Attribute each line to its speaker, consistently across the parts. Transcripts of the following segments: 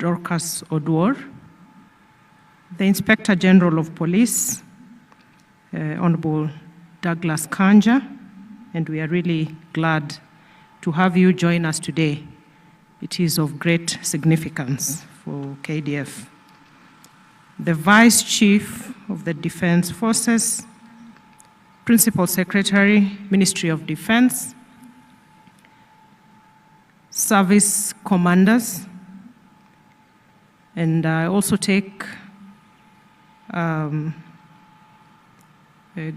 Speaker 1: Dorcas Oduor, the Inspector General of Police, Honorable Douglas Kanja, and we are really glad to have you join us today. It is of great significance for KDF. The Vice Chief of the Defense Forces, Principal Secretary, Ministry of Defense, service commanders, and I also take a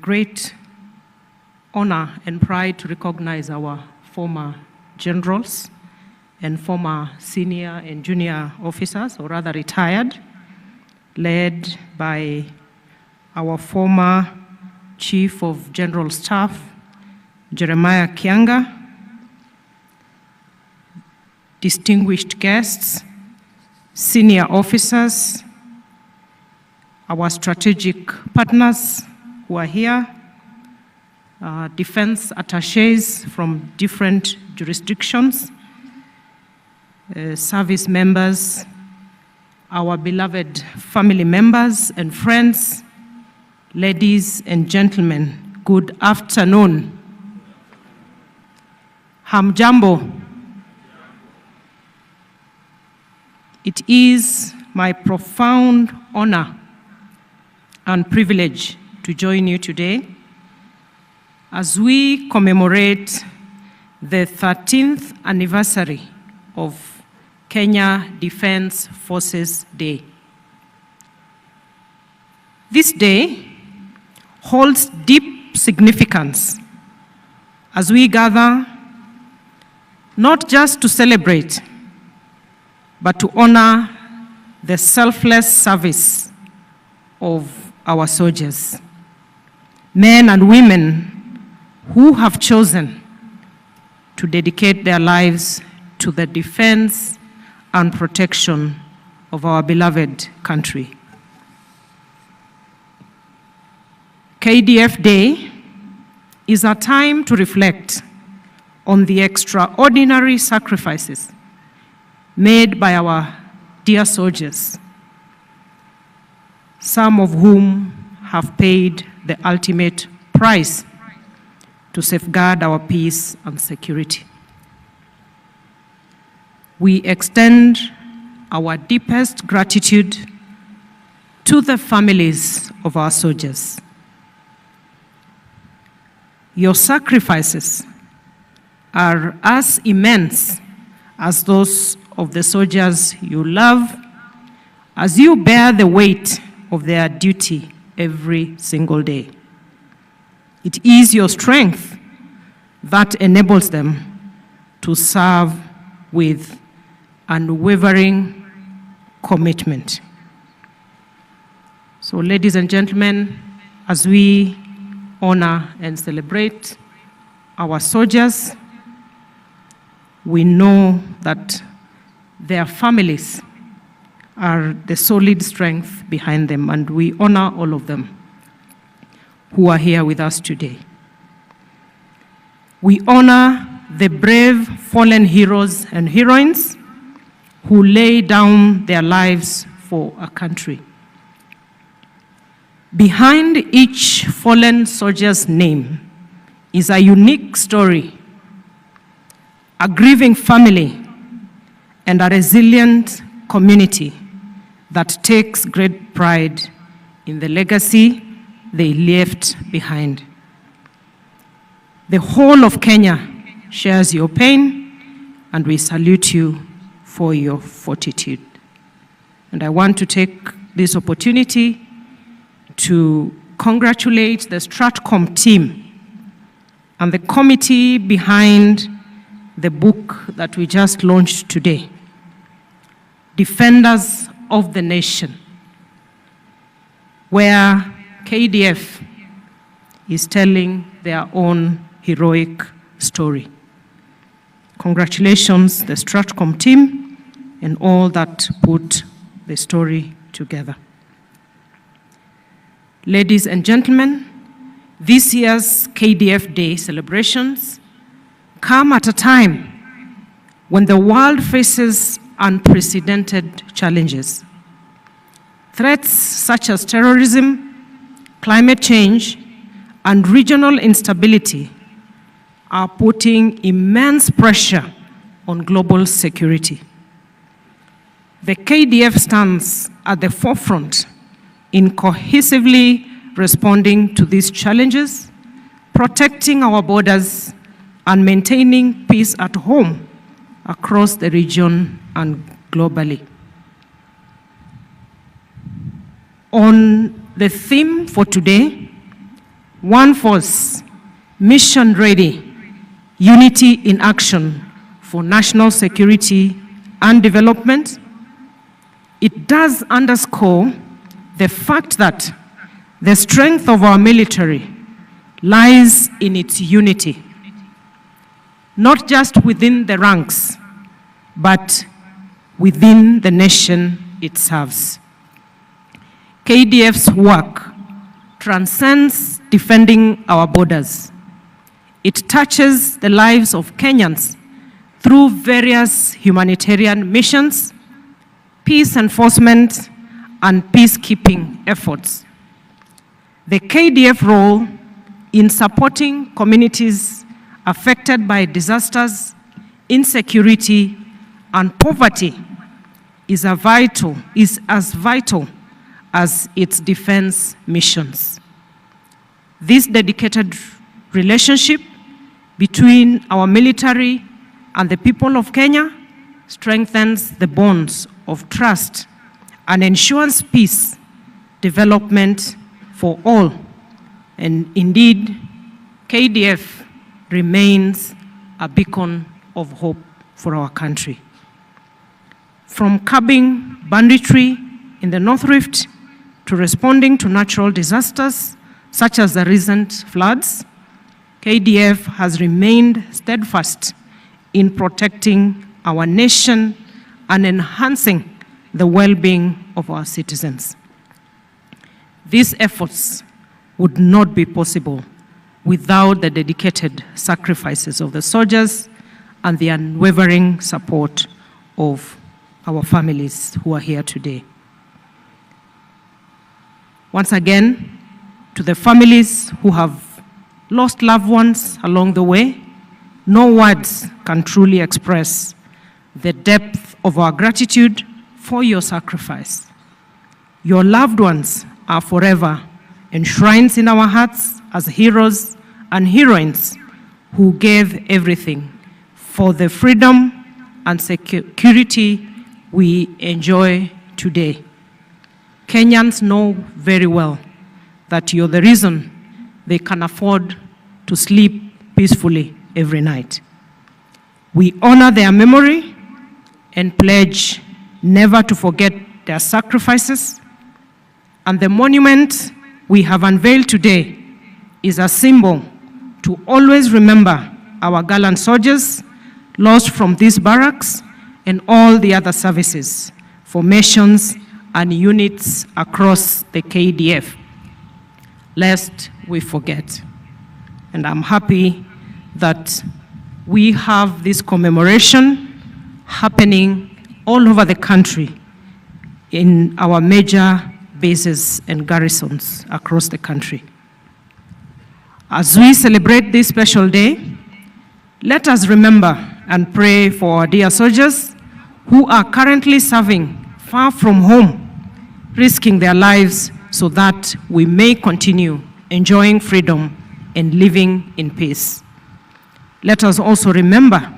Speaker 1: great honor and pride to recognize our former generals and former senior and junior officers, or rather retired, led by our former Chief of General Staff, Jeremiah Kianga, distinguished guests, senior officers, our strategic partners who are here, defense attaches from different jurisdictions, service members, our beloved family members and friends, ladies and gentlemen, good afternoon. Hamjambo. It is my profound honor and privilege to join you today as we commemorate the 13th anniversary of Kenya Defense Forces Day. This day holds deep significance as we gather not just to celebrate, but to honor the selfless service of our soldiers, men and women who have chosen to dedicate their lives to the defense and protection of our beloved country. KDF Day is a time to reflect on the extraordinary sacrifices made by our dear soldiers, some of whom have paid the ultimate price to safeguard our peace and security. We extend our deepest gratitude to the families of our soldiers. Your sacrifices are as immense as those of the soldiers you love, as you bear the weight of their duty every single day. It is your strength that enables them to serve with unwavering commitment. So, ladies and gentlemen, as we honor and celebrate our soldiers, we know that their families are the solid strength behind them, and we honor all of them who are here with us today. We honor the brave fallen heroes and heroines who lay down their lives for our country. Behind each fallen soldier's name is a unique story, a grieving family, and a resilient community that takes great pride in the legacy they left behind. The whole of Kenya shares your pain, and we salute you for your fortitude. And I want to take this opportunity to congratulate the Stratcom team and the committee behind the book that we just launched today, Defenders of the Nation, where KDF is telling their own heroic story. Congratulations, the Stratcom team, and all that put the story together. Ladies and gentlemen, this year's KDF Day celebrations come at a time when the world faces unprecedented challenges. Threats such as terrorism, climate change, and regional instability are putting immense pressure on global security. The KDF stands at the forefront in cohesively responding to these challenges, protecting our borders, and maintaining peace at home, across the region, and globally. On the theme for today, One Force, Mission Ready, Unity in Action for National Security and Development, it does underscore the fact that the strength of our military lies in its unity, not just within the ranks, but within the nation it serves. KDF's work transcends defending our borders. It touches the lives of Kenyans through various humanitarian missions, peace enforcement, and peacekeeping efforts. The KDF role in supporting communities affected by disasters, insecurity, and poverty is as vital as its defense missions. This dedicated relationship between our military and the people of Kenya strengthens the bonds of trust and ensures peace, development for all. And indeed, KDF remains a beacon of hope for our country. From curbing banditry in the North Rift to responding to natural disasters such as the recent floods, KDF has remained steadfast in protecting our nation and enhancing the well-being of our citizens. These efforts would not be possible without the dedicated sacrifices of the soldiers and the unwavering support of our families who are here today. Once again, to the families who have lost loved ones along the way, no words can truly express the depth of our gratitude for your sacrifice. Your loved ones are forever enshrined in our hearts as heroes and heroines who gave everything for the freedom and security we enjoy today. Kenyans know very well that you're the reason they can afford to sleep peacefully every night. We honor their memory and pledge never to forget their sacrifices. And the monument we have unveiled today is a symbol to always remember our gallant soldiers lost from these barracks and all the other services, formations, and units across the KDF, lest we forget. And I'm happy that we have this commemoration happening all over the country in our major bases and garrisons across the country. As we celebrate this special day, let us remember and pray for our dear soldiers who are currently serving far from home, risking their lives so that we may continue enjoying freedom and living in peace. Let us also remember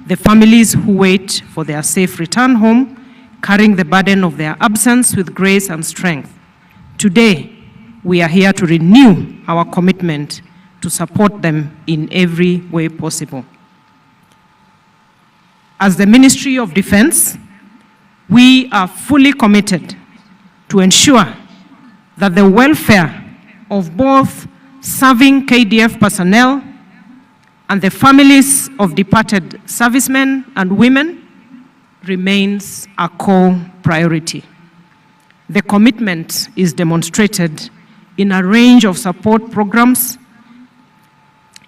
Speaker 1: the families who wait for their safe return home, carrying the burden of their absence with grace and strength. Today, we are here to renew our commitment to support them in every way possible. As the Ministry of Defense, we are fully committed to ensure that the welfare of both serving KDF personnel and the families of departed servicemen and women remains a core priority. The commitment is demonstrated in a range of support programs,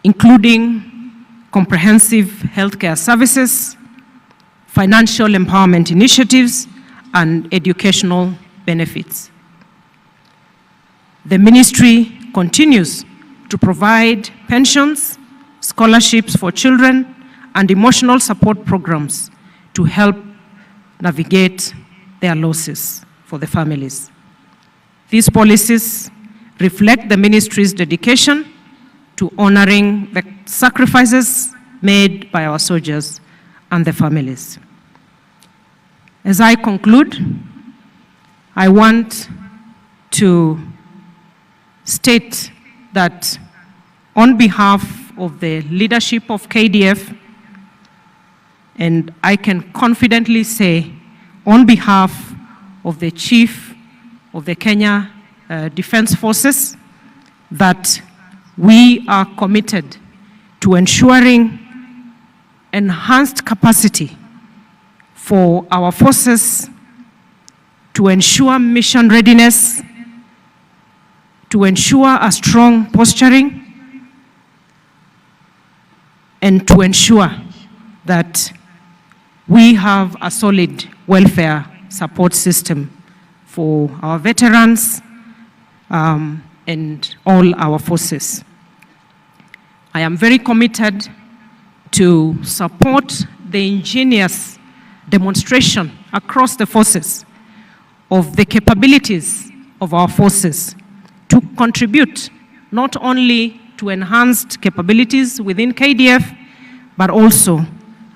Speaker 1: including comprehensive healthcare services, financial empowerment initiatives, and educational benefits. The ministry continues to provide pensions, scholarships for children, and emotional support programs to help navigate their losses for the families. These policies reflect the ministry's dedication to honoring the sacrifices made by our soldiers and the families. As I conclude, I want to state that on behalf of the leadership of KDF, and I can confidently say on behalf of the Chief of the Kenya Defense Forces, that we are committed to ensuring enhanced capacity for our forces, to ensure mission readiness, to ensure a strong posturing, and to ensure that we have a solid welfare support system for our veterans and all our forces. I am very committed to support the ingenious demonstration across the forces of the capabilities of our forces to contribute not only to enhanced capabilities within KDF, but also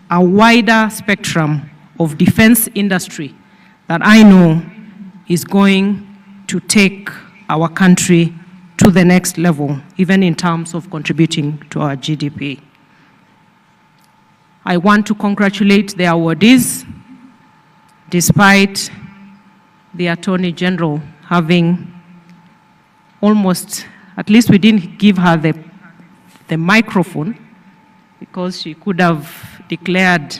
Speaker 1: a wider spectrum of defense industry that I know is going to take our country to the next level, even in terms of contributing to our GDP. I want to congratulate the awardees, despite the Attorney General having almost, at least we didn't give her the microphone, because she could have declared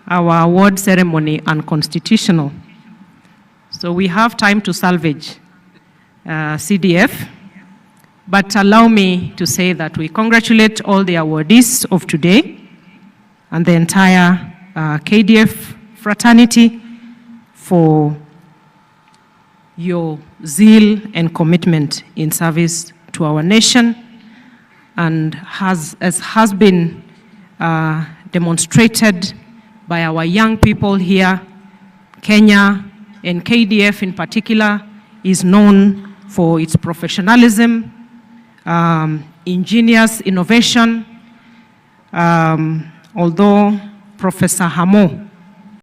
Speaker 1: our award ceremony unconstitutional. So we have time to salvage CDF, but allow me to say that we congratulate all the awardees of today and the entire KDF fraternity for your zeal and commitment in service to our nation, and as has been demonstrated by our young people here, Kenya and KDF in particular is known for its professionalism, ingenious innovation. Although Professor Hamo